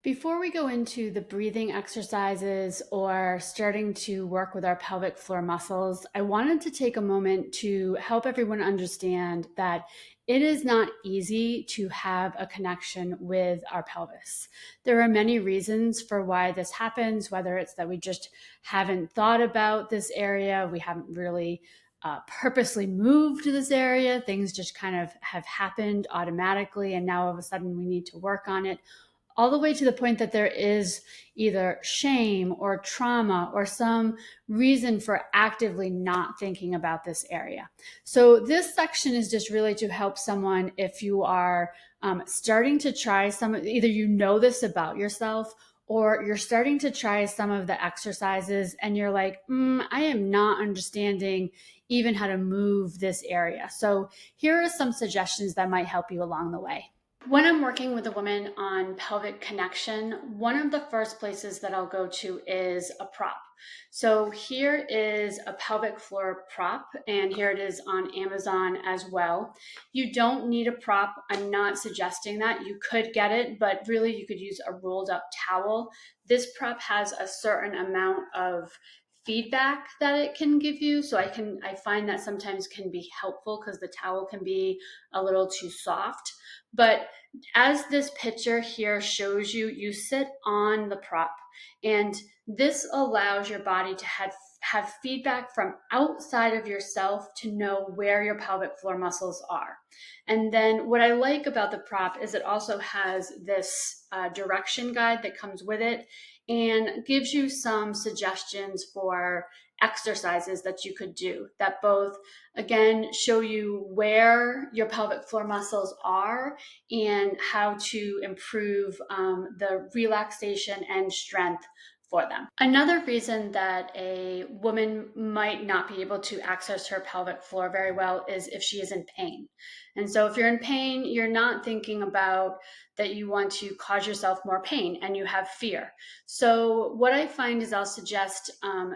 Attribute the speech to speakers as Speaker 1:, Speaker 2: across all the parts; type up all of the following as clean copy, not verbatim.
Speaker 1: Before we go into the breathing exercises or starting to work with our pelvic floor muscles, I wanted to take a moment to help everyone understand that it is not easy to have a connection with our pelvis. There are many reasons for why this happens, whether it's that we just haven't thought about this area, we haven't really purposely moved to this area, things just kind of have happened automatically, and now all of a sudden we need to work on it all the way to the point that there is either shame or trauma or some reason for actively not thinking about this area. So, this section is just really to help someone if you are starting to try either you know this about yourself or you're starting to try some of the exercises and you're like, I am not understanding even how to move this area. So, here are some suggestions that might help you along the way. When I'm working with a woman on pelvic connection, one of the first places that I'll go to is a prop. So here is a pelvic floor prop, and here it is on Amazon as well. You don't need a prop. I'm not suggesting that. You could get it, but really you could use a rolled up towel. This prop has a certain amount of feedback that it can give you. So I find that sometimes can be helpful because the towel can be a little too soft. But as this picture here shows you, you sit on the prop, and this allows your body to have feedback from outside of yourself to know where your pelvic floor muscles are. And then what I like about the prop is it also has this direction guide that comes with it and gives you some suggestions for exercises that you could do that both again show you where your pelvic floor muscles are and how to improve the relaxation and strength for them. Another reason that a woman might not be able to access her pelvic floor very well is if she is in pain. And so if you're in pain, you're not thinking about that you want to cause yourself more pain and you have fear. So what I find is I'll suggest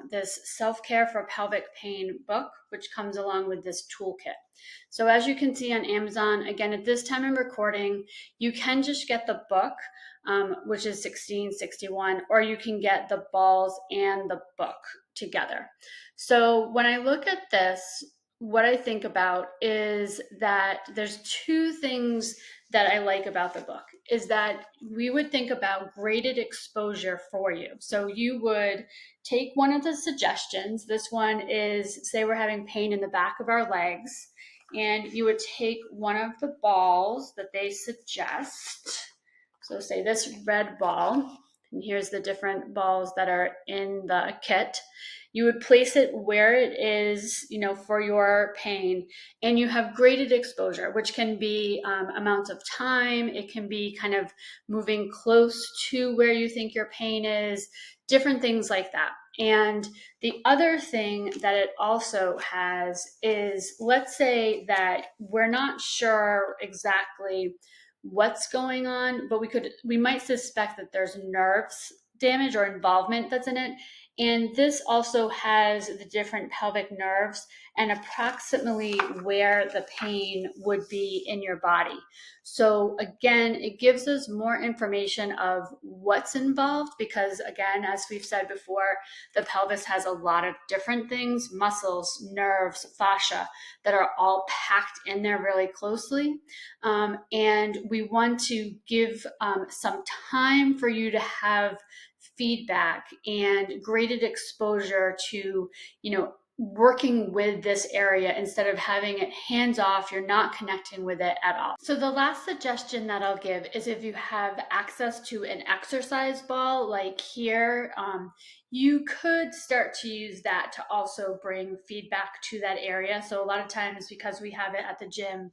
Speaker 1: this self-care for pelvic pain book, which comes along with this toolkit. So as you can see on Amazon, again, at this time I'm recording, you can just get the book, which is $16.61, or you can get the balls and the book together. So when I look at this, what I think about is that there's two things that I like about the book is that we would think about graded exposure for you. So you would take one of the suggestions. This one is, say we're having pain in the back of our legs, and you would take one of the balls that they suggest. So say this red ball, and here's the different balls that are in the kit. You would place it where it is, for your pain, and you have graded exposure, which can be amounts of time. It can be kind of moving close to where you think your pain is, different things like that. And the other thing that it also has is, let's say that we're not sure exactly what's going on, but we might suspect that there's nerves damage or involvement that's in it. And this also has the different pelvic nerves and approximately where the pain would be in your body. So again, it gives us more information of what's involved because again, as we've said before, the pelvis has a lot of different things, muscles, nerves, fascia that are all packed in there really closely. And we want to give some time for you to have feedback and graded exposure to, working with this area instead of having it hands off. You're not connecting with it at all. So the last suggestion that I'll give is if you have access to an exercise ball like here, you could start to use that to also bring feedback to that area. So a lot of times because we have it at the gym,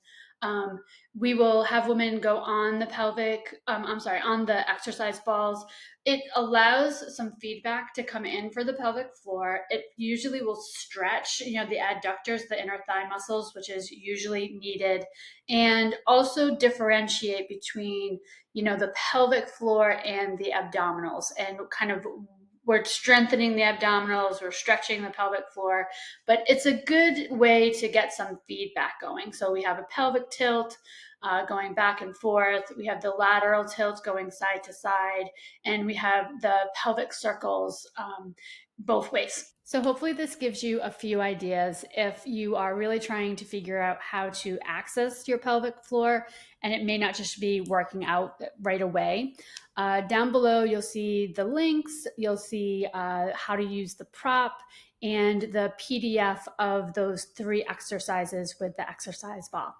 Speaker 1: we will have women go on on the exercise balls. It allows some feedback to come in for the pelvic floor. It usually will stretch, the adductors, the inner thigh muscles, which is usually needed, and also differentiate between, the pelvic floor and the abdominals, and kind of we're strengthening the abdominals, we're stretching the pelvic floor, but it's a good way to get some feedback going. So we have a pelvic tilt, going back and forth. We have the lateral tilt going side to side, and we have the pelvic circles both ways. So hopefully this gives you a few ideas if you are really trying to figure out how to access your pelvic floor, and it may not just be working out right away. Down below, you'll see the links, you'll see how to use the prop, and the PDF of those 3 exercises with the exercise ball.